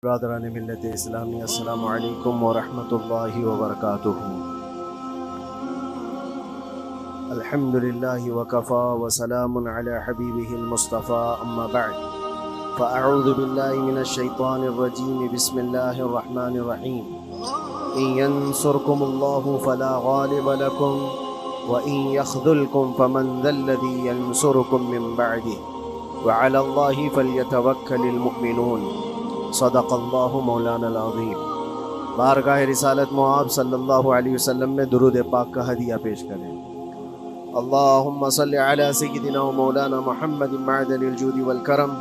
برادران ملت اسلامی، السلام علیکم ورحمۃ اللہ وبرکاتہ۔ الحمدللہ وکفا وسلام علی حبیبہ المصطفیٰ، اما بعد فاعوذ باللہ من الشیطان الرجیم، بسم اللہ الرحمن الرحیم۔ ان ینصرکم اللہ فلا غالب لکم وان یخذلکم فمن ذا الذی ینصرکم من بعدہ وعلی اللہ فلیتوکل المؤمنون۔ صدق اللہ مولانا العظیم۔ بارگاہ رسالت مآب صلی اللہ علیہ وسلم میں درود پاک کا ہدیہ پیش کریں۔ اللہم صلی علی سیدنا و مولانا محمد معدن الجود والکرم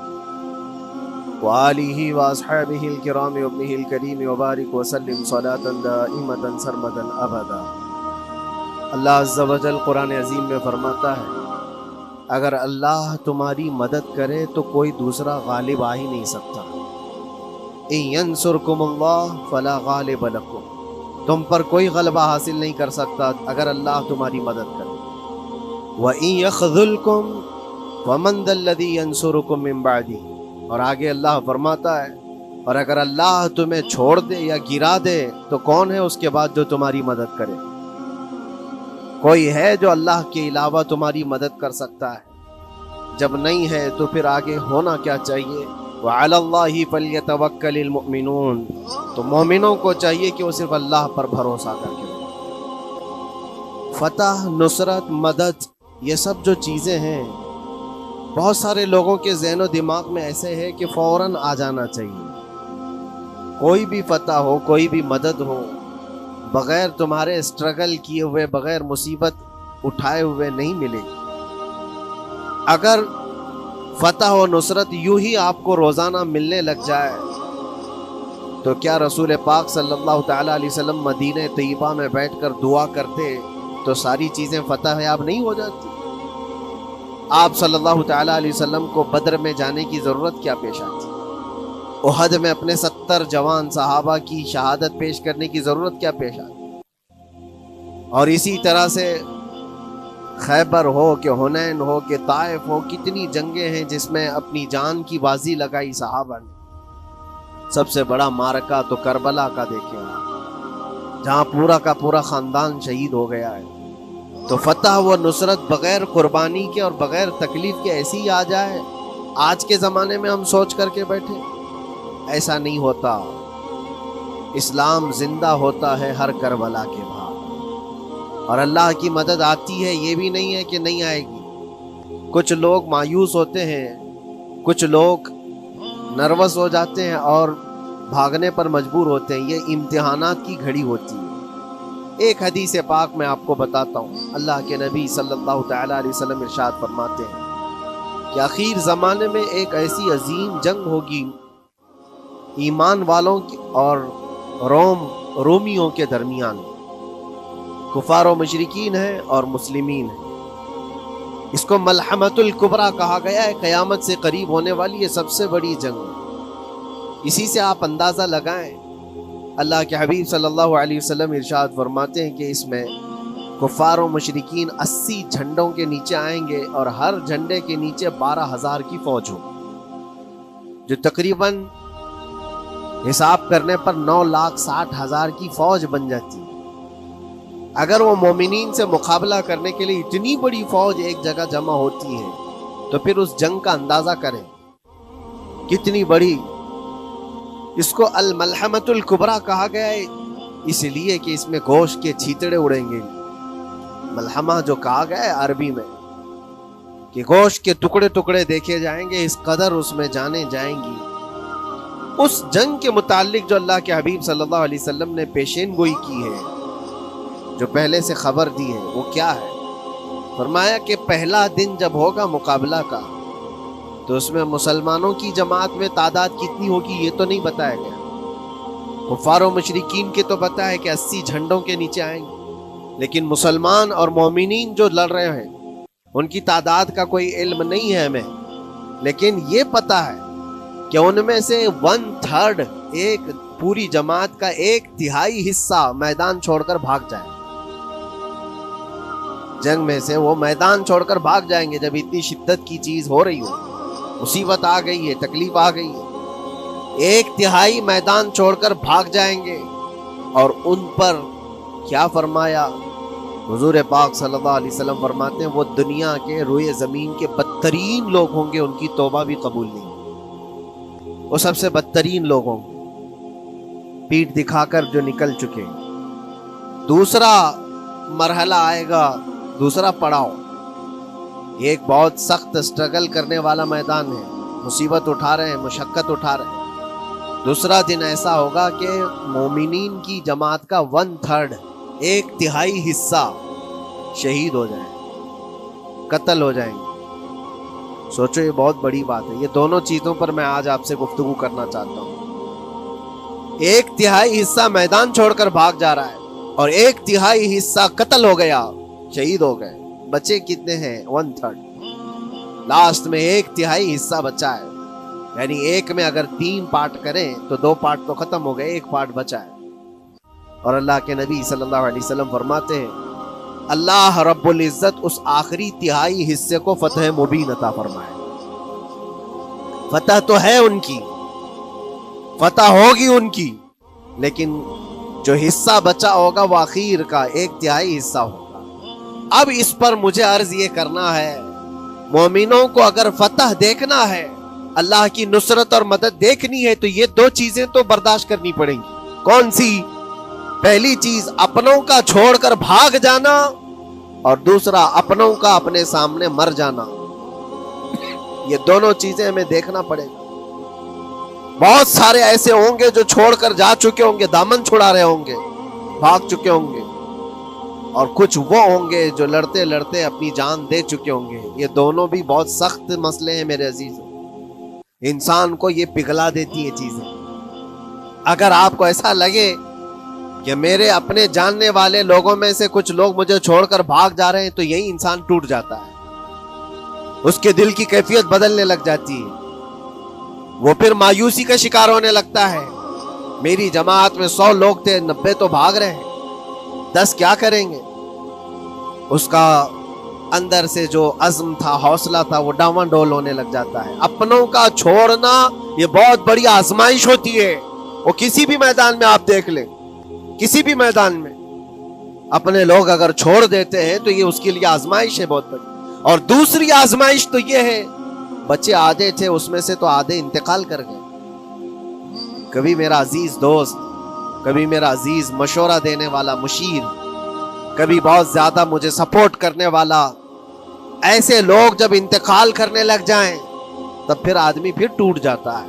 وآلہ واصحابہ الکرام وابنہ الکریم وبارک وسلم صلاة دائمة سرمدا ابدا۔ اللہ عز و جل قرآن عظیم میں فرماتا ہے، اگر اللہ تمہاری مدد کرے تو کوئی دوسرا غالب آ ہی نہیں سکتا۔ ان ینصرکم اللہ فلا غالب لکم، تم پر کوئی غلبہ حاصل نہیں کر سکتا اگر اللہ تمہاری مدد کرے۔ وَإِن يَخْذُلْكُمْ فَمَنْ ذَا الَّذِي يَنْصُرُكُمْ مِنْ بَعْدِهِ، اور آگے اللہ فرماتا ہے، اور اگر اللہ تمہیں چھوڑ دے یا گرا دے تو کون ہے اس کے بعد جو تمہاری مدد کرے؟ کوئی ہے جو اللہ کے علاوہ تمہاری مدد کر سکتا ہے؟ جب نہیں ہے تو پھر آگے ہونا کیا چاہیے؟ وَعَلَى اللَّهِ فَلْيَتَوَكَّلِ الْمُؤْمِنُونَ، تو مومنوں کو چاہیے کہ وہ صرف اللہ پر بھروسہ کر کے۔ فتح، نصرت، مدد، یہ سب جو چیزیں ہیں بہت سارے لوگوں کے ذہن و دماغ میں ایسے ہے کہ فوراً آ جانا چاہیے۔ کوئی بھی فتح ہو، کوئی بھی مدد ہو، بغیر تمہارے اسٹرگل کیے ہوئے، بغیر مصیبت اٹھائے ہوئے نہیں ملے گی۔ اگر فتح و نصرت یوں ہی آپ کو روزانہ ملنے لگ جائے تو کیا رسول پاک صلی اللہ تعالیٰ علیہ وسلم مدینہ طیبہ میں بیٹھ کر دعا کرتے تو ساری چیزیں فتح یاب نہیں ہو جاتی؟ آپ صلی اللہ تعالیٰ علیہ وسلم کو بدر میں جانے کی ضرورت کیا پیش آتی؟ احد میں اپنے 70 جوان صحابہ کی شہادت پیش کرنے کی ضرورت کیا پیش آتی؟ اور اسی طرح سے خیبر ہو کہ حنین ہو کہ طائف ہو، کتنی جنگیں ہیں جس میں اپنی جان کی بازی لگائی صحابہ نے۔ سب سے بڑا معرکہ تو کربلا کا دیکھیں، جہاں پورا کا پورا خاندان شہید ہو گیا ہے۔ تو فتح و نصرت بغیر قربانی کے اور بغیر تکلیف کے ایسی ہی آ جائے، آج کے زمانے میں ہم سوچ کر کے بیٹھے، ایسا نہیں ہوتا۔ اسلام زندہ ہوتا ہے ہر کربلا کے بعد، اور اللہ کی مدد آتی ہے، یہ بھی نہیں ہے کہ نہیں آئے گی۔ کچھ لوگ مایوس ہوتے ہیں، کچھ لوگ نروس ہو جاتے ہیں اور بھاگنے پر مجبور ہوتے ہیں۔ یہ امتحانات کی گھڑی ہوتی ہے۔ ایک حدیث پاک میں آپ کو بتاتا ہوں، اللہ کے نبی صلی اللہ تعالیٰ علیہ وسلم ارشاد فرماتے ہیں کہ آخر زمانے میں ایک ایسی عظیم جنگ ہوگی ایمان والوں اور رومیوں کے درمیان، کفار و مشرکین ہیں اور مسلمین ہیں۔ اس کو ملحمۃ الکبریٰ کہا گیا ہے، قیامت سے قریب ہونے والی یہ سب سے بڑی جنگ ہے۔ اسی سے آپ اندازہ لگائیں، اللہ کے حبیب صلی اللہ علیہ وسلم ارشاد فرماتے ہیں کہ اس میں کفار و مشرکین 80 جھنڈوں کے نیچے آئیں گے، اور ہر جھنڈے کے نیچے 12,000 کی فوج ہو، جو تقریباً حساب کرنے پر 9,60,000 کی فوج بن جاتی ہے۔ اگر وہ مومنین سے مقابلہ کرنے کے لیے اتنی بڑی فوج ایک جگہ جمع ہوتی ہے تو پھر اس جنگ کا اندازہ کریں کتنی بڑی۔ اس کو الملحمۃ الکبریٰ کہا گیا ہے اس لیے کہ اس میں گوشت کے چھیتڑے اڑیں گے۔ ملحمہ جو کہا گیا ہے عربی میں کہ گوشت کے ٹکڑے ٹکڑے دیکھے جائیں گے، اس قدر اس میں جانے جائیں گی۔ اس جنگ کے متعلق جو اللہ کے حبیب صلی اللہ علیہ وسلم نے پیشین گوئی کی ہے، جو پہلے سے خبر دی ہے، وہ کیا ہے؟ فرمایا کہ پہلا دن جب ہوگا مقابلہ کا تو اس میں مسلمانوں کی جماعت میں تعداد کتنی ہوگی یہ تو نہیں بتایا گیا۔ کفار و مشرکین کے تو پتہ ہے کہ 80 جھنڈوں کے نیچے آئیں گے، لیکن مسلمان اور مومنین جو لڑ رہے ہیں ان کی تعداد کا کوئی علم نہیں ہے ہمیں، لیکن یہ پتہ ہے کہ ان میں سے 1/3، ایک پوری جماعت کا 1/3 حصہ میدان چھوڑ کر بھاگ جائے۔ جنگ میں سے وہ میدان چھوڑ کر بھاگ جائیں گے جب اتنی شدت کی چیز ہو رہی ہو، مصیبت آ گئی ہے، تکلیف آ گئی ہے۔ ایک تہائی میدان چھوڑ کر بھاگ جائیں گے. اور ان پر کیا فرمایا حضور پاک صلی اللہ علیہ وسلم فرماتے ہیں وہ دنیا کے روئے زمین کے بدترین لوگ ہوں گے, ان کی توبہ بھی قبول نہیں, وہ سب سے بدترین لوگ ہوں گے, پیٹھ دکھا کر جو نکل چکے. دوسرا مرحلہ آئے گا, دوسرا پڑاؤ, یہ ایک بہت سخت اسٹرگل کرنے والا میدان ہے, مصیبت اٹھا رہے ہیں, مشقت اٹھا رہے ہیں. دوسرا دن ایسا ہوگا کہ مومنین کی جماعت کا 1/3 ایک تہائی حصہ شہید ہو جائیں, قتل ہو جائیں گے. سوچو یہ بہت بڑی بات ہے. یہ دونوں چیزوں پر میں آج آپ سے گفتگو کرنا چاہتا ہوں. ایک تہائی حصہ میدان چھوڑ کر بھاگ جا رہا ہے اور ایک تہائی حصہ قتل ہو گیا, شہید ہو گئے. بچے کتنے ہیں؟ 1/3. لاسٹ میں ایک تہائی حصہ بچا ہے, یعنی ایک میں اگر 3 پارٹ کریں تو 2 پارٹ تو ختم ہو گئے, 1 پارٹ بچا ہے. اور اللہ کے نبی صلی اللہ علیہ وسلم فرماتے ہیں اللہ رب العزت اس آخری تہائی حصے کو فتح مبین عطا فرمائے. فتح تو ہے ان کی, فتح ہوگی ان کی, لیکن جو حصہ بچا ہوگا وہ آخر کا 1/3 حصہ ہوگا. اب اس پر مجھے عرض یہ کرنا ہے, مومنوں کو اگر فتح دیکھنا ہے, اللہ کی نصرت اور مدد دیکھنی ہے, تو یہ 2 چیزیں تو برداشت کرنی پڑیں گی. کون سی؟ پہلی چیز اپنوں کا چھوڑ کر بھاگ جانا, اور دوسرا اپنوں کا اپنے سامنے مر جانا. یہ دونوں چیزیں ہمیں دیکھنا پڑے گا. بہت سارے ایسے ہوں گے جو چھوڑ کر جا چکے ہوں گے, دامن چھڑا رہے ہوں گے, بھاگ چکے ہوں گے, اور کچھ وہ ہوں گے جو لڑتے لڑتے اپنی جان دے چکے ہوں گے. یہ دونوں بھی بہت سخت مسئلے ہیں میرے عزیز. انسان کو یہ پگھلا دیتی ہیں چیزیں. اگر آپ کو ایسا لگے کہ میرے اپنے جاننے والے لوگوں میں سے کچھ لوگ مجھے چھوڑ کر بھاگ جا رہے ہیں, تو یہی انسان ٹوٹ جاتا ہے, اس کے دل کی کیفیت بدلنے لگ جاتی ہے, وہ پھر مایوسی کا شکار ہونے لگتا ہے. میری جماعت میں 100 لوگ تھے, 90 تو بھاگ رہے ہیں, 10 کیا کریں گے؟ اس کا اندر سے جو عزم تھا, حوصلہ تھا, وہ ڈاواں ڈول ہونے لگ جاتا ہے. اپنوں کا چھوڑنا یہ بہت بڑی آزمائش ہوتی ہے. وہ کسی بھی میدان میں آپ دیکھ لیں, کسی بھی میدان میں اپنے لوگ اگر چھوڑ دیتے ہیں تو یہ اس کے لیے آزمائش ہے بہت بڑی. اور دوسری آزمائش تو یہ ہے, بچے آدھے تھے, اس میں سے تو آدھے انتقال کر گئے. کبھی میرا عزیز دوست, کبھی میرا عزیز مشورہ دینے والا مشیر, کبھی بہت زیادہ مجھے سپورٹ کرنے والا, ایسے لوگ جب انتقال کرنے لگ جائیں تب پھر آدمی پھر ٹوٹ جاتا ہے.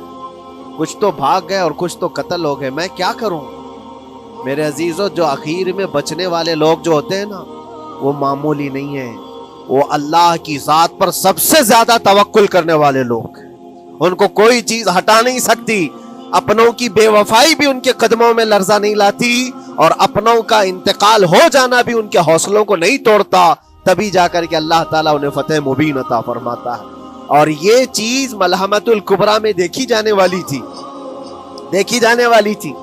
کچھ تو بھاگ گئے اور کچھ تو قتل ہو گئے. میں کیا کروں میرے عزیزوں؟ جو آخر میں بچنے والے لوگ جو ہوتے ہیں نا, وہ معمولی نہیں ہیں. وہ اللہ کی ذات پر سب سے زیادہ توکل کرنے والے لوگ. ان کو کوئی چیز ہٹا نہیں سکتی. اپنوں کی بے وفائی بھی ان کے قدموں میں لرزہ نہیں لاتی, اور اپنوں کا انتقال ہو جانا بھی ان کے حوصلوں کو نہیں توڑتا. تبھی جا کر کے اللہ تعالیٰ انہیں فتح مبین عطا فرماتا ہے. اور یہ چیز ملحمت الکبریٰ میں دیکھی جانے والی تھی, دیکھی جانے والی تھی,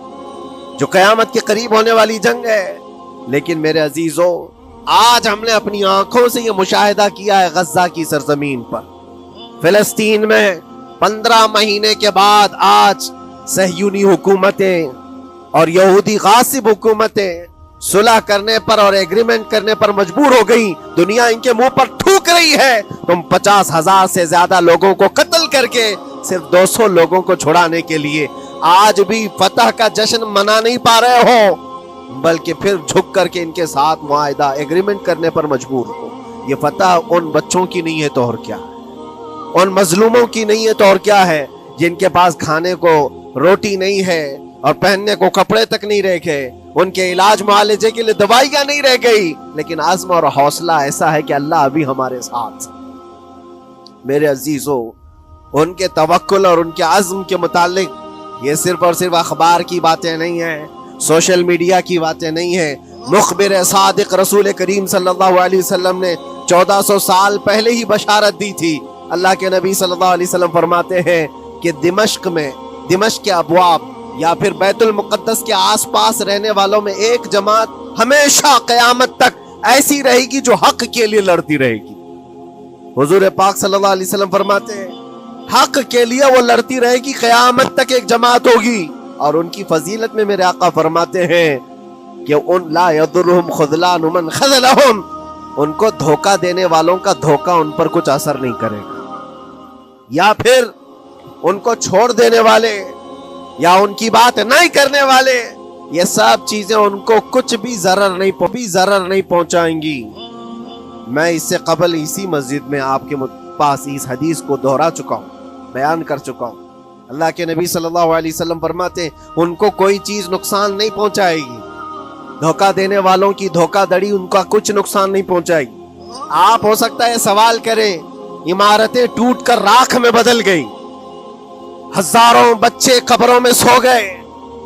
جو قیامت کے قریب ہونے والی جنگ ہے. لیکن میرے عزیزوں, آج ہم نے اپنی آنکھوں سے یہ مشاہدہ کیا ہے غزہ کی سرزمین پر, فلسطین میں 15 مہینے کے بعد آج صہیونی حکومتیں اور یہودی غاصب حکومتیں صلح کرنے پر اور ایگریمنٹ کرنے پر مجبور ہو گئی. دنیا ان کے منہ پر تھوک رہی ہے, تم 50,000 سے زیادہ لوگوں کو قتل کر کے صرف 200 لوگوں کو چھڑانے کے لیے آج بھی فتح کا جشن منا نہیں پا رہے ہو, بلکہ پھر جھک کر کے ان کے ساتھ معاہدہ ایگریمنٹ کرنے پر مجبور ہو. یہ فتح ان بچوں کی نہیں ہے تو اور کیا ہے, ان مظلوموں کی نہیں ہے تو اور کیا ہے, جن کے پاس کھانے کو روٹی نہیں ہے اور پہننے کو کپڑے تک نہیں رہ گئے, ان کے علاج معالجے کے لیے دوائیاں نہیں رہ گئی, لیکن عزم اور حوصلہ ایسا ہے کہ اللہ ابھی ہمارے ساتھ. میرے عزیزوں, ان کے توکل اور ان کے عزم کے متعلق یہ صرف اور صرف اخبار کی باتیں نہیں ہیں, سوشل میڈیا کی باتیں نہیں ہیں. مخبر صادق رسول کریم صلی اللہ علیہ وسلم نے 1400 سال پہلے ہی بشارت دی تھی. اللہ کے نبی صلی اللہ علیہ وسلم فرماتے ہیں کہ دمشق کے ابواب یا پھر بیت المقدس کے آس پاس رہنے والوں میں ایک جماعت ہمیشہ قیامت تک ایسی رہے گی جو حق کے لیے لڑتی رہے گی. حضور پاک صلی اللہ علیہ وسلم فرماتے ہیں حق کے لیے وہ لڑتی رہے گی، قیامت تک ایک جماعت ہوگی. اور ان کی فضیلت میں میرے آقا فرماتے ہیں کہ ان لا یضرهم خذلان من خذلهم، ان کو دھوکہ دینے والوں کا دھوکہ ان پر کچھ اثر نہیں کرے گا، یا پھر ان کو چھوڑ دینے والے یا ان کی بات نہیں کرنے والے، یہ سب چیزیں ان کو کچھ بھی ضرر نہیں پہنچائیں گی. میں اس سے قبل اسی مسجد میں آپ کے پاس اس حدیث کو دہرا چکا ہوں، بیان کر چکا ہوں. اللہ کے نبی صلی اللہ علیہ وسلم فرماتے ہیں ان کو کوئی چیز نقصان نہیں پہنچائے گی، دھوکہ دینے والوں کی دھوکہ دڑی ان کا کچھ نقصان نہیں پہنچائے گی. آپ ہو سکتا ہے سوال کریں، عمارتیں ٹوٹ کر راکھ میں بدل گئی، ہزاروں بچے قبروں میں سو گئے،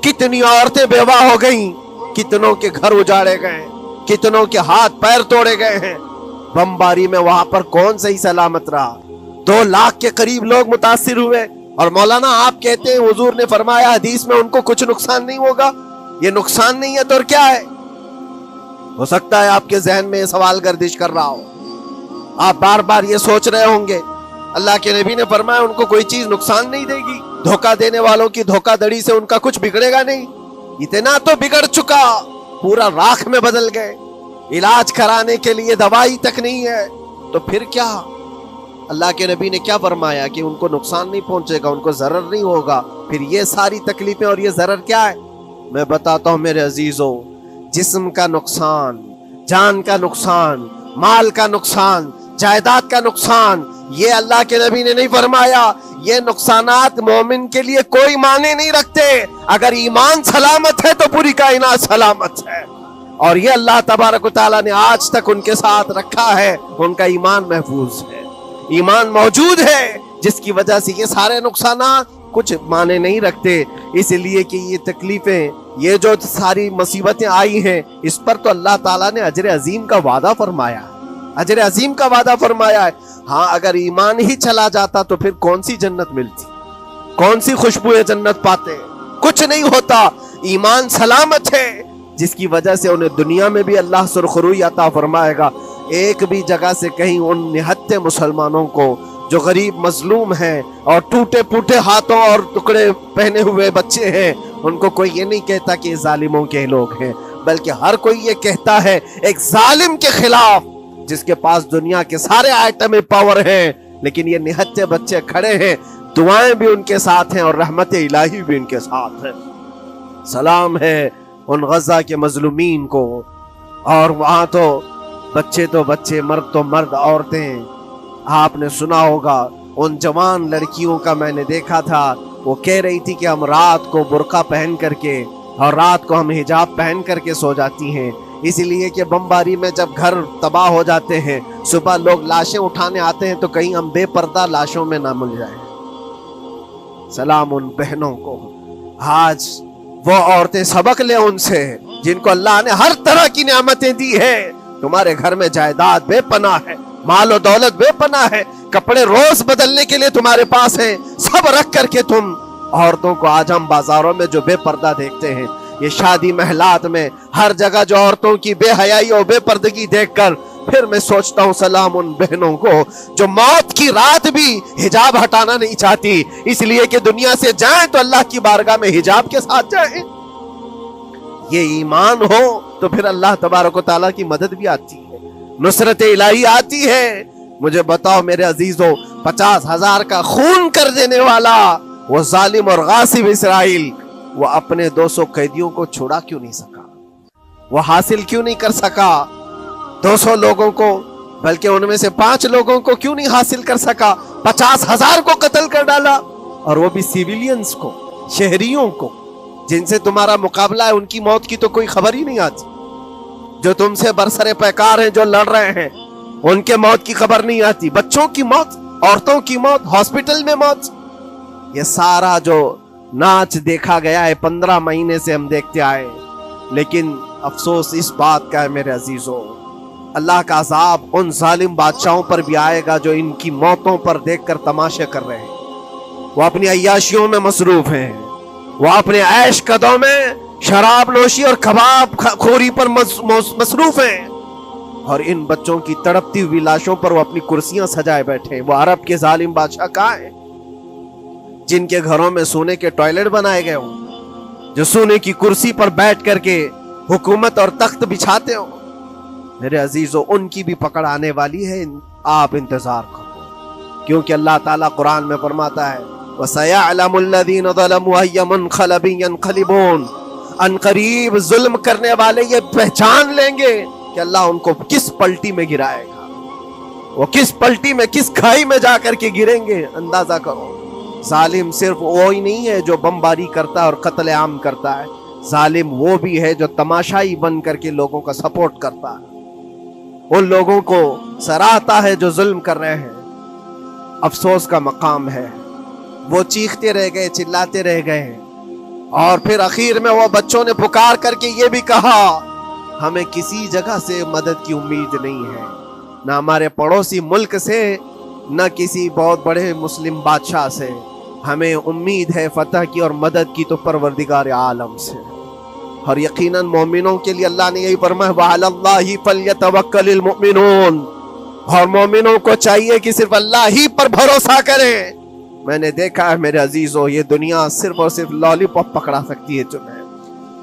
کتنی عورتیں بیوہ ہو گئیں، کتنوں کے گھر اجاڑے گئے، کتنوں کے ہاتھ پیر توڑے گئے ہیں، بمباری میں وہاں پر کون صحیح سلامت رہا؟ 2 لاکھ کے قریب لوگ متاثر ہوئے، اور مولانا آپ کہتے ہیں حضور نے فرمایا حدیث میں ان کو کچھ نقصان نہیں ہوگا. یہ نقصان نہیں ہے تو اور کیا ہے؟ ہو سکتا ہے آپ کے ذہن میں یہ سوال گردش کر رہا ہو، آپ بار بار یہ سوچ رہے ہوں گے اللہ کے نبی نے فرمایا ان کو کوئی چیز نقصان نہیں دے گی، دھوکہ دینے والوں کی دھوکہ دڑی سے ان کا کچھ بگڑے گا نہیں. اتنا تو بگڑ چکا، پورا راکھ میں بدل گئے، علاج کرانے کے لیے دوائی تک نہیں ہے، تو پھر کیا؟ اللہ کے نبی نے کیا فرمایا کہ ان کو نقصان نہیں پہنچے گا، ان کو ضرر نہیں ہوگا. پھر یہ ساری تکلیفیں اور یہ ضرر کیا ہے؟ میں بتاتا ہوں میرے عزیزوں، جسم کا نقصان، جان کا نقصان، مال کا نقصان، جائیداد کا نقصان، یہ اللہ کے نبی نے نہیں فرمایا. یہ نقصانات مومن کے لیے کوئی معنی نہیں رکھتے. اگر ایمان سلامت ہے تو پوری کائنات سلامت ہے، اور یہ اللہ تبارک و تعالیٰ نے آج تک ان کے ساتھ رکھا ہے. ان کا ایمان محفوظ ہے، ایمان موجود ہے، جس کی وجہ سے یہ سارے نقصانات کچھ معنی نہیں رکھتے. اس لیے کہ یہ تکلیفیں، یہ جو ساری مصیبتیں آئی ہیں، اس پر تو اللہ تعالیٰ نے اجر عظیم کا وعدہ فرمایا ہے، اجر عظیم کا وعدہ فرمایا ہے. ہاں اگر ایمان ہی چلا جاتا تو پھر کون سی جنت ملتی، کون سی خوشبو جنت پاتے؟ کچھ نہیں ہوتا. ایمان سلامت ہے، جس کی وجہ سے انہیں دنیا میں بھی اللہ سرخروئی عطا فرمائے گا. ایک بھی جگہ سے کہیں ان نہتے مسلمانوں کو جو غریب مظلوم ہیں اور ٹوٹے پھوٹے ہاتھوں اور ٹکڑے پہنے ہوئے بچے ہیں، ان کو کوئی یہ نہیں کہتا کہ یہ ظالموں کے لوگ ہیں، بلکہ ہر کوئی یہ کہتا ہے ایک ظالم کے خلاف جس کے پاس دنیا کے سارے آئٹم پاور ہیں، لیکن یہ نہتے بچے کھڑے ہیں، دعائیں بھی ان کے ساتھ ہیں اور رحمت الہی بھی ان کے ساتھ ہے. سلام ہے ان غزہ کے مظلومین کو. اور وہاں تو بچے، مرد تو مرد، عورتیں. آپ نے سنا ہوگا ان جوان لڑکیوں کا، میں نے دیکھا تھا، وہ کہہ رہی تھی کہ ہم رات کو برقع پہن کر کے اور رات کو ہم حجاب پہن کر کے سو جاتی ہیں، اس لیے کہ بمباری میں جب گھر تباہ ہو جاتے ہیں، صبح لوگ لاشیں اٹھانے آتے ہیں تو کہیں ہم بے پردہ لاشوں میں نہ مل جائیں. سلام ان بہنوں کو. آج وہ عورتیں سبق لیں ان سے جن کو اللہ نے ہر طرح کی نعمتیں دی ہیں. تمہارے گھر میں جائیداد بے پناہ ہے، مال و دولت بے پناہ ہے، کپڑے روز بدلنے کے لیے تمہارے پاس ہیں، سب رکھ کر کے تم عورتوں کو آج ہم بازاروں میں جو بے پردہ دیکھتے ہیں، یہ شادی محلات میں ہر جگہ جو عورتوں کی بے حیائی اور بے پردگی دیکھ کر پھر میں سوچتا ہوں سلام ان بہنوں کو جو موت کی رات بھی حجاب ہٹانا نہیں چاہتی، اس لیے کہ دنیا سے جائیں تو اللہ کی بارگاہ میں حجاب کے ساتھ جائیں. یہ ایمان ہو تو پھر اللہ تبارک و تعالیٰ کی مدد بھی آتی ہے، نصرت الہی آتی ہے. مجھے بتاؤ میرے عزیزو، 50,000 کا خون کر دینے والا وہ ظالم اور غاصب اسرائیل، وہ اپنے 200 قیدیوں کو چھوڑا کیوں نہیں سکا؟ وہ حاصل کیوں نہیں کر سکا 200 لوگوں کو؟ بلکہ ان میں سے 5 لوگوں کو کیوں نہیں حاصل کر سکا؟ 50,000 کو قتل کر ڈالا، اور وہ بھی سیویلینز کو، شہریوں کو جن سے تمہارا مقابلہ ہے. ان کی موت کی تو کوئی خبر ہی نہیں آتی. جو تم سے برسر پیکار ہیں، جو لڑ رہے ہیں، ان کے موت کی خبر نہیں آتی. بچوں کی موت، عورتوں کی موت، ہاسپٹل میں موت، یہ سارا جو ناچ دیکھا گیا ہے 15 مہینے سے ہم دیکھتے آئے. لیکن افسوس اس بات کا ہے میرے عزیزوں، اللہ کا عذاب ان ظالم بادشاہوں پر بھی آئے گا جو ان کی موتوں پر دیکھ کر تماشے کر رہے ہیں. وہ اپنی عیاشیوں میں مصروف ہیں، وہ اپنے عیش قدوں میں شراب نوشی اور کباب خوری پر مصروف ہیں، اور ان بچوں کی تڑپتی ہوئی لاشوں پر وہ اپنی کرسیاں سجائے بیٹھے. وہ عرب کے ظالم بادشاہ کہاں ہیں؟ جن کے گھروں میں سونے کے ٹوائلٹ بنائے گئے ہوں، جو سونے کی کرسی پر بیٹھ کر کے حکومت اور تخت بچھاتے ہوں، میرے عزیزو ان کی بھی پکڑ آنے والی ہے، آپ انتظار کرو، کیونکہ اللہ تعالیٰ قرآن میں فرماتا ہے وَسَيَعْلَمُ الَّذِينَ ظَلَمُوا أَيَّ مُنْقَلَبٍ يَنْقَلِبُونَ، ان قریب ظلم کرنے والے یہ پہچان لیں گے کہ اللہ ان کو کس پلٹی میں گرائے گا، وہ کس پلٹی میں، کس کھائی میں جا کر کے گریں گے۔ اندازہ کرو، ظالم صرف وہی نہیں ہے جو بمباری کرتا ہے اور قتل عام کرتا ہے، ظالم وہ بھی ہے جو تماشائی بن کر کے لوگوں کا سپورٹ کرتا ہے، ان لوگوں کو سراہتا ہے جو ظلم کر رہے ہیں۔ افسوس کا مقام ہے، وہ چیختے رہ گئے، چلاتے رہ گئے، اور پھر اخیر میں وہ بچوں نے پکار کر کے یہ بھی کہا ہمیں کسی جگہ سے مدد کی امید نہیں ہے، نہ ہمارے پڑوسی ملک سے، نہ کسی بہت بڑے مسلم بادشاہ سے، ہمیں امید ہے فتح کی اور مدد کی تو پروردگار عالم سے۔ اور یقیناً مومنوں کے لیے اللہ نے یہی فرمایا وَعَلَى اللَّهِ فَلْيَتَوَكَّلِ الْمُؤْمِنُونَ، اور مومنوں کو چاہیے کہ صرف اللہ ہی پر بھروسہ کریں۔ میں نے دیکھا ہے میرے عزیزو، یہ دنیا صرف اور صرف لالی پاپ پکڑا سکتی ہے تمہیں،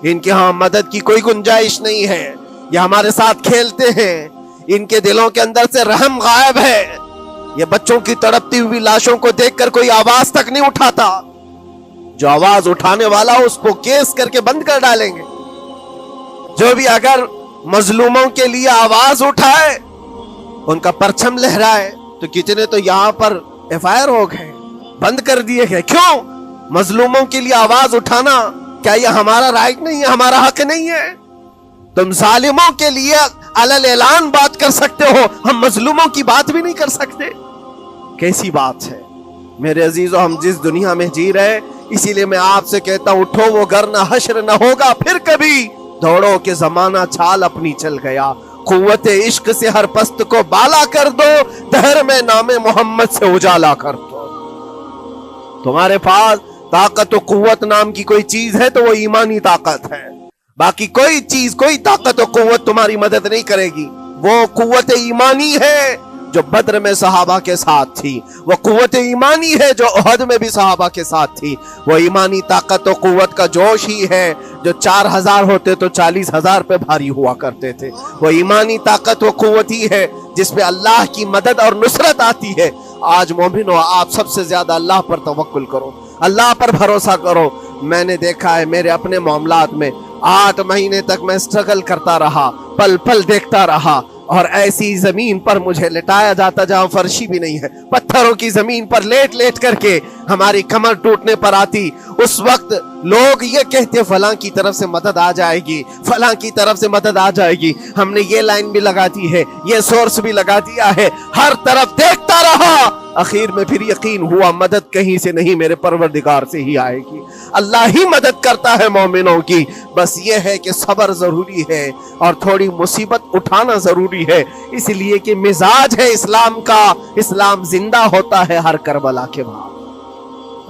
ان کے ہاں مدد کی کوئی گنجائش نہیں ہے، یہ ہمارے ساتھ کھیلتے ہیں، ان کے دلوں کے اندر سے رحم غائب ہے، یہ بچوں کی تڑپتی ہوئی لاشوں کو دیکھ کر کوئی آواز تک نہیں اٹھاتا، جو آواز اٹھانے والا اس کو کیس کر کے بند کر ڈالیں گے۔ جو بھی اگر مظلوموں کے لیے آواز اٹھائے، ان کا پرچم لہرائے، تو کتنے تو یہاں پر FIR ہو گئے، بند کر دیے گئے۔ کیوں؟ مظلوموں کے لیے آواز اٹھانا کیا یہ ہمارا رائٹ نہیں ہے، ہمارا حق نہیں ہے؟ تم ظالموں کے لیے علل اعلان بات کر سکتے ہو، ہم مظلوموں کی بات بھی نہیں کر سکتے؟ کیسی بات ہے میرے عزیزو، ہم جس دنیا میں جی رہے، اسی لیے میں آپ سے کہتا ہوں اٹھو وہ گر نہ حشر نہ ہوگا پھر کبھی، دوڑو کہ زمانہ چھال اپنی چل گیا، قوت عشق سے ہر پست کو بالا کر دو، دہر میں نام محمد سے اجالا کر دو۔ تمہارے پاس طاقت و قوت نام کی کوئی چیز ہے تو وہ ایمانی طاقت ہے، باقی کوئی چیز، کوئی طاقت و قوت تمہاری مدد نہیں کرے گی۔ وہ قوت ایمانی ہے جو بدر میں صحابہ کے ساتھ تھی، وہ قوت ایمانی ہے جو احد میں بھی صحابہ کے ساتھ تھی، وہ ایمانی طاقت و قوت کا جوش ہی ہے جو 4000 ہوتے تو 40,000 پہ بھاری ہوا کرتے تھے، وہ ایمانی طاقت و قوت ہی ہے جس پہ اللہ کی مدد اور نصرت آتی ہے۔ آج مومنو، آپ سب سے زیادہ اللہ پر توکل کرو، اللہ پر بھروسہ کرو۔ میں نے دیکھا ہے میرے اپنے معاملات میں 8 مہینے تک میں سٹرگل کرتا رہا، پل پل دیکھتا رہا، اور ایسی زمین پر مجھے لٹایا جاتا جہاں فرشی بھی نہیں ہے، پتھروں کی زمین پر لیٹ لیٹ کر کے ہماری کمر ٹوٹنے پر آتی۔ اس وقت لوگ یہ کہتے فلاں کی طرف سے مدد آ جائے گی، فلاں کی طرف سے مدد آ جائے گی، ہم نے یہ لائن بھی لگا دی ہے، یہ سورس بھی لگا دیا ہے، ہر طرف دیکھتا رہا، اخیر میں پھر یقین ہوا مدد کہیں سے نہیں، میرے پروردگار سے ہی آئے گی۔ اللہ ہی مدد کرتا ہے مومنوں کی، بس یہ ہے کہ صبر ضروری ہے اور تھوڑی مصیبت اٹھانا ضروری ہے، اس لیے کہ مزاج ہے اسلام کا، اسلام زندہ ہوتا ہے ہر کربلا کے بعد۔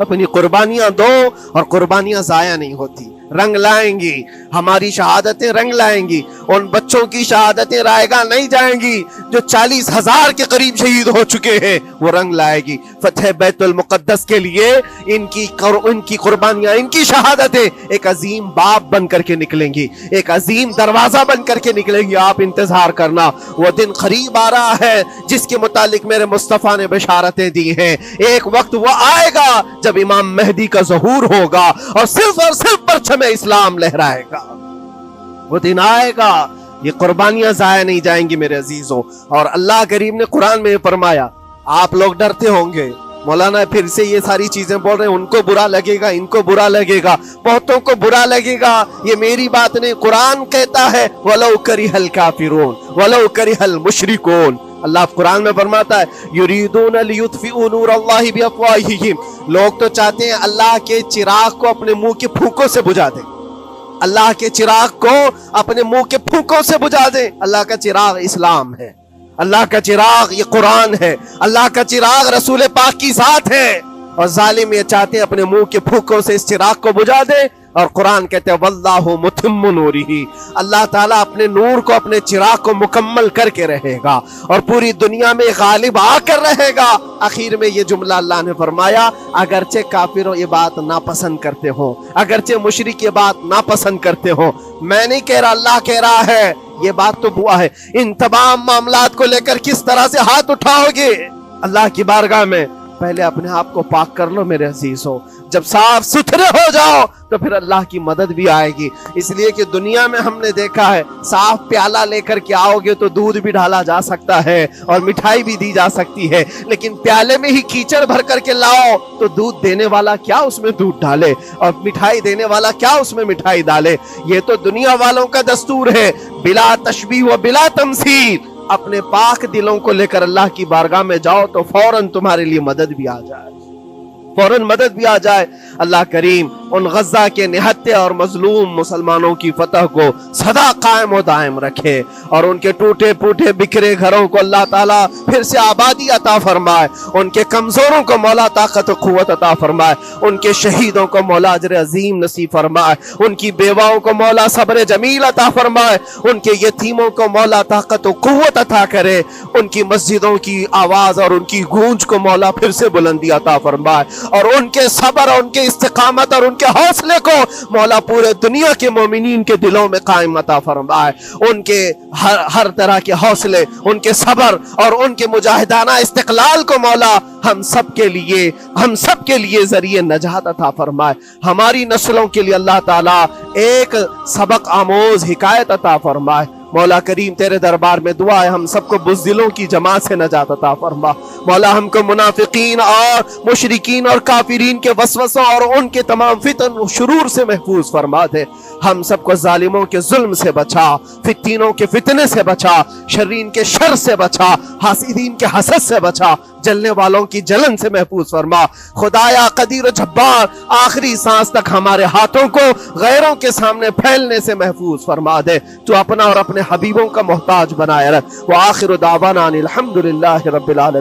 اپنی قربانیاں دو اور قربانیاں ضائع نہیں ہوتی، رنگ لائیں گی، ہماری شہادتیں رنگ لائیں گی، ان بچوں کی شہادتیں رائے گاہ نہیں جائیں گی جو 40,000 کے قریب شہید ہو چکے ہیں، وہ رنگ لائے گی۔ فتح بیت المقدس کے لیے ان کی قربانیاں، ان کی شہادتیں ایک عظیم باب بن کر کے نکلیں گی، ایک عظیم دروازہ بن کر کے نکلیں گی۔ آپ انتظار کرنا، وہ دن قریب آ رہا ہے جس کے متعلق میرے مصطفیٰ نے بشارتیں دی ہیں۔ ایک وقت وہ آئے گا جب امام مہدی کا ظہور ہوگا اور صرف پرچم اسلام لہرائے گا، وہ دن آئے گا، یہ قربانیاں ضائع نہیں جائیں گی میرے عزیزوں۔ اور اللہ کریم نے قرآن میں فرمایا، آپ لوگ ڈرتے ہوں گے مولانا پھر سے یہ ساری چیزیں بول رہے ہیں، ان کو برا لگے گا، ان کو برا لگے گا، بہتوں کو برا لگے گا، یہ میری بات نہیں، قرآن کہتا ہے وَلَوْ كَرِهَ الْكَافِرُونَ وَلَوْ كَرِهَ الْمُشْرِكُونَ۔ اللہ قرآن میں فرماتا ہے یریدون لیطفئوا نور اللہ بافواہہم، لوگ تو چاہتے ہیں اللہ کے چراغ کو اپنے منہ کے پھونکوں سے بجھا دیں، اللہ کے چراغ کو اپنے منہ کے پھونکوں سے بجھا دیں۔ اللہ کا چراغ اسلام ہے، اللہ کا چراغ یہ قرآن ہے، اللہ کا چراغ رسول پاک کی ذات ہے، اور ظالم یہ چاہتے ہیں اپنے منہ کے پھونکوں سے اس چراغ کو بجھا دیں۔ اور قرآن کہتے ہیں واللہ متم نورہ، اللہ تعالیٰ اپنے نور کو، اپنے چراغ کو مکمل کر کے رہے گا اور پوری دنیا میں غالب آ کر رہے گا۔ آخر میں یہ جملہ اللہ نے فرمایا اگرچہ کافروں یہ بات ناپسند کرتے ہوں، اگرچہ مشرک یہ بات ناپسند کرتے ہوں، میں نہیں کہہ رہا، اللہ کہہ رہا ہے، یہ بات تو ہوا ہے۔ ان تمام معاملات کو لے کر کس طرح سے ہاتھ اٹھاؤ گے اللہ کی بارگاہ میں؟ پہلے اپنے آپ کو پاک کر لو میرے عزیزوں، جب صاف ستھرے ہو جاؤ تو پھر اللہ کی مدد بھی آئے گی۔ اس لیے کہ دنیا میں ہم نے دیکھا ہے صاف پیالہ لے کر کے آؤ گے تو دودھ بھی ڈالا جا سکتا ہے اور مٹھائی بھی دی جا سکتی ہے، لیکن پیالے میں ہی کیچڑ بھر کر کے لاؤ تو دودھ دینے والا کیا اس میں دودھ ڈالے اور مٹھائی دینے والا کیا اس میں مٹھائی ڈالے۔ یہ تو دنیا والوں کا دستور ہے، بلا تشبیہ و بلا تمثیل۔ اپنے پاک دلوں کو لے کر اللہ کی بارگاہ میں جاؤ تو فوراً تمہارے لیے مدد بھی آ جائے، فوراً مدد بھی آ جائے۔ اللہ کریم ان غزہ کے نہتے اور مظلوم مسلمانوں کی فتح کو سدا قائم و دائم رکھے اور ان کے ٹوٹے پھوٹے بکھرے گھروں کو اللہ تعالیٰ پھر سے آبادی عطا فرمائے، ان کے کمزوروں کو مولا طاقت و قوت عطا فرمائے، ان کے شہیدوں کو مولا اجر عظیم نصیب فرمائے، ان کی بیواؤں کو مولا صبر جمیل عطا فرمائے، ان کے یتیموں کو مولا طاقت و قوت عطا کرے، ان کی مسجدوں کی آواز اور ان کی گونج کو مولا پھر سے بلندی عطا فرمائے، اور ان کے صبر اور ان کے استقامت اور ان کے حوصلے کو مولا پورے دنیا کے مومنین کے دلوں میں قائم عطا فرمائے۔ ان کے ہر طرح کے حوصلے، ان کے صبر اور ان کے مجاہدانہ استقلال کو مولا ہم سب کے لیے ذریعے نجات عطا فرمائے۔ ہماری نسلوں کے لیے اللہ تعالیٰ ایک سبق آموز حکایت عطا فرمائے۔ مولا کریم تیرے دربار میں دعا ہے ہم سب کو بزدلوں کی جماعت سے نجات عطا فرما۔ مولا ہم کو منافقین اور مشرکین اور کافرین کے وسوسوں اور ان کے تمام فتن و شرور سے محفوظ فرما دے۔ ہم سب کو ظالموں کے ظلم سے بچا، فتنوں کے فتنے سے بچا، شرین کے شر سے بچا، حاسدین کے حسد سے بچا، جلنے والوں کی جلن سے محفوظ فرما۔ خدایا قدیر و جبار آخری سانس تک ہمارے ہاتھوں کو غیروں کے سامنے پھیلنے سے محفوظ فرما دے۔ تو اپنا اور اپنے حبیبوں کا محتاج بنائے رکھ۔ وآخر دعوانا ان الحمدللہ رب العالمین۔